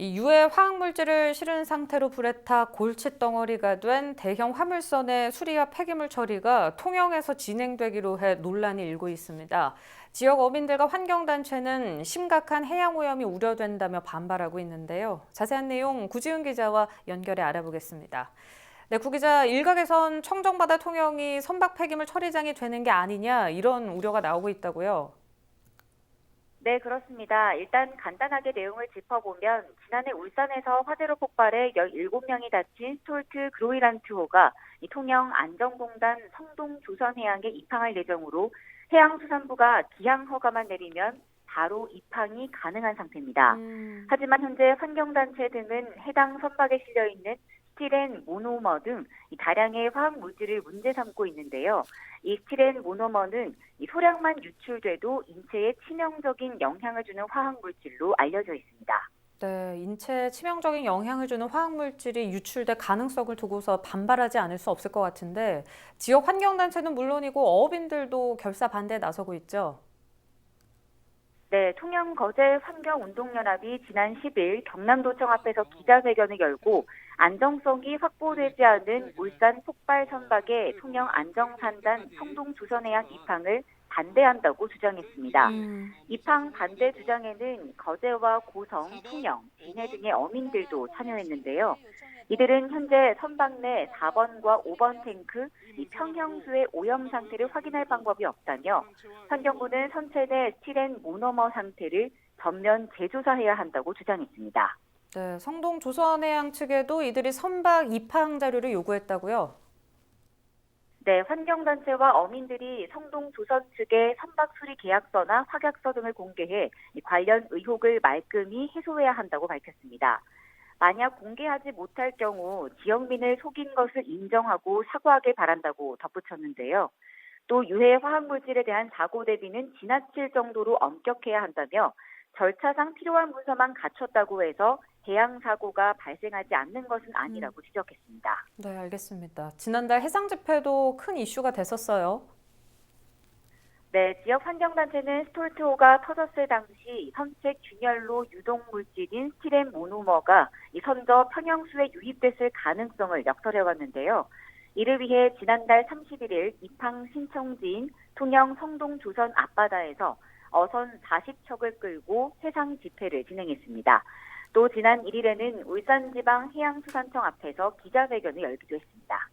이 유해 화학물질을 실은 상태로 불에 타 골칫덩어리가 된 대형 화물선의 수리와 폐기물 처리가 통영에서 진행되기로 해 논란이 일고 있습니다. 지역 어민들과 환경단체는 심각한 해양 오염이 우려된다며 반발하고 있는데요. 자세한 내용 구지은 기자와 연결해 알아보겠습니다. 네, 구 기자, 일각에선 청정바다 통영이 선박 폐기물 처리장이 되는 게 아니냐 이런 우려가 나오고 있다고요. 네, 그렇습니다. 일단 간단하게 내용을 짚어보면 지난해 울산에서 화재로 폭발해 17명이 다친 스톨트 그로이란트호가 이 통영 안전공단 성동 조선해양에 입항할 예정으로 해양수산부가 기항 허가만 내리면 바로 입항이 가능한 상태입니다. 하지만 현재 환경단체 등은 해당 선박에 실려 있는 스티렌 모노머 등 다량의 화학 물질을 문제 삼고 있는데요. 이 스티렌 모노머는 이 소량만 유출돼도 인체에 치명적인 영향을 주는 화학 물질로 알려져 있습니다. 네, 인체에 치명적인 영향을 주는 화학물질이 유출될 가능성을 두고서 반발하지 않을 수 없을 것 같은데 지역 환경단체는 물론이고 어업인들도 결사 반대에 나서고 있죠. 네, 통영거제환경운동연합이 지난 10일 경남도청 앞에서 기자회견을 열고 안정성이 확보되지 않은 울산 폭발 선박의 통영 안정산단 성동조선해양 입항을 반대한다고 주장했습니다. 입항 반대 주장에는 거제와 고성, 통영, 진해 등의 어민들도 참여했는데요. 이들은 현재 선박 내 4번과 5번 탱크 이 평형수의 오염 상태를 확인할 방법이 없다며 환경부는 선체 내 스티렌 모노머 상태를 전면 재조사해야 한다고 주장했습니다. 네, 성동 조선해양 측에도 이들이 선박 입항 자료를 요구했다고요? 네, 환경단체와 어민들이 성동조선 측에 선박 수리 계약서나 확약서 등을 공개해 관련 의혹을 말끔히 해소해야 한다고 밝혔습니다. 만약 공개하지 못할 경우 지역민을 속인 것을 인정하고 사과하길 바란다고 덧붙였는데요. 또 유해 화학물질에 대한 사고 대비는 지나칠 정도로 엄격해야 한다며 절차상 필요한 문서만 갖췄다고 해서 해양 사고가 발생하지 않는 것은 아니라고 지적했습니다. 네, 알겠습니다. 지난달 해상 집회도 큰 이슈가 됐었어요. 네, 지역 환경단체는 스톨트호가 터졌을 당시 선체 균열로 유독 물질인 스티렌 모노머가 선저 평형수에 유입됐을 가능성을 역설해왔는데요. 이를 위해 지난달 31일 입항 신청지인 통영 성동 조선 앞바다에서 어선 40척을 끌고 해상 집회를 진행했습니다. 또 지난 1일에는 울산지방해양수산청 앞에서 기자회견을 열기도 했습니다.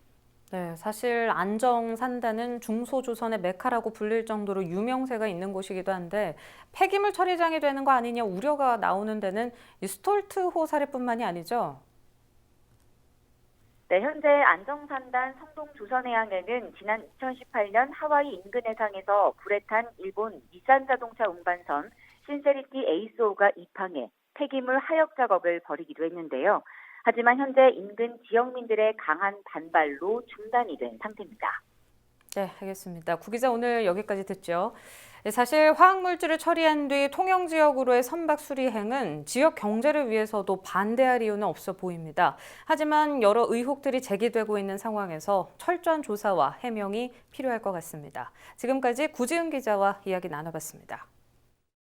네, 사실 안정산단은 중소조선의 메카라고 불릴 정도로 유명세가 있는 곳이기도 한데 폐기물 처리장이 되는 거 아니냐 우려가 나오는 데는 이 스톨트호 사례뿐만이 아니죠. 네, 현재 안정산단 성동조선해양에는 지난 2018년 하와이 인근 해상에서 불에 탄 일본 닛산 자동차 운반선 신세리티 에이스호가 입항해 폐기물 하역 작업을 벌이기도 했는데요. 하지만 현재 인근 지역민들의 강한 반발로 중단이 된 상태입니다. 네, 알겠습니다. 구 기자 오늘 여기까지 듣죠. 사실 화학물질을 처리한 뒤 통영 지역으로의 선박 수리행은 지역 경제를 위해서도 반대할 이유는 없어 보입니다. 하지만 여러 의혹들이 제기되고 있는 상황에서 철저한 조사와 해명이 필요할 것 같습니다. 지금까지 구지은 기자와 이야기 나눠봤습니다.